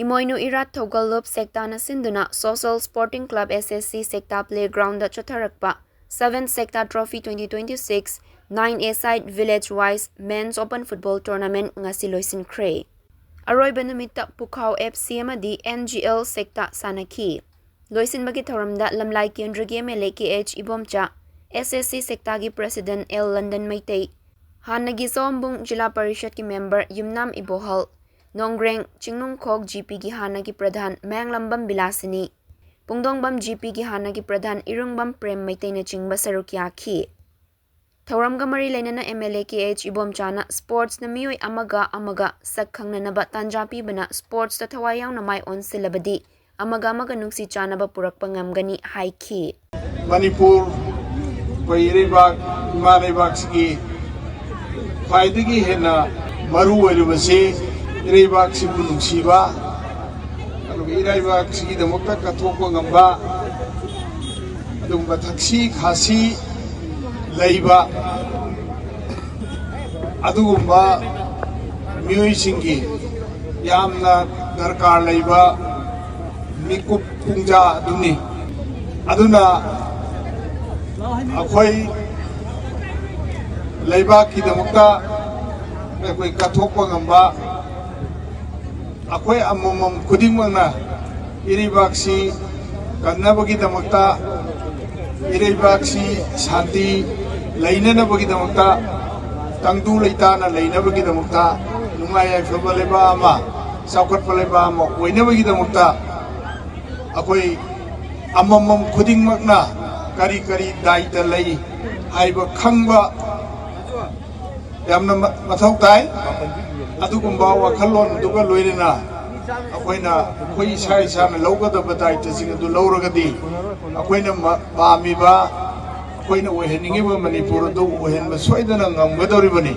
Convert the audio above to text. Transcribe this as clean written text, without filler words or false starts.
Imoinu Irat Thogalup Sekta na Sinduna Social Sporting Club SSC Sekta Playground da Chotharakpa 7th Sekta Trophy 2026 9A Side Village-wise Men's Open Football Tournament ngasi loisinkhre. Aroiba numita Pukhao FC amadi NGL Sekta sanaki. Loisinbagi thoramda lamlai kendragi MLA KH Ibomcha SSC Sekta gi President L London Maitei Hanagi Sombung Jila Parishad ki member Yumnam Ibohal Nongreng Chingnungkhok GP gi Hanagi Pradhan Manglambam Bilasini Pungdongbam GP gi Hanagi Pradhan Irungbam Prem Maitei na chingba sarukya khi Thoramga mari lainana MLA KH Ibomchana sports na miyoi amaga sakhangnanaba tanjapi bana sports ta thawayang na mai on silabadi amaga nungsi chanaba purakpa ngamgani haiki Manipur Pairibak Imanibak sigi Faidigi hena maru welubasi Iraibak sibu nungsiba Iraibak sigi damokta katokwa ngamba Adungba taksi khasi laiba Adugumba miyoi singi Yamna darkar laiba Mikup pungja aduni Aduna Akwai Laibak kidamukta Akwai kathokpa ngamba Akwai amomom kudingmangna Iribak si kannabagi damakta Iribak si shanti lainanabagi damakta Tangdu laitana lainabagi damakta Nungay faba laiba ama Saukhat pa laiba ama Wainabagi damakta Akwai amomom kudingmangna Kari daita lay Haiba khangba Yamna mathau tai Adugumba wakhalon duga loirina Akoina koi isa na lawgadaba daita sing adu lawragadi Akoina paamiba Akoina uheningiba Manipur adu uhenba soidana ngamgadoribani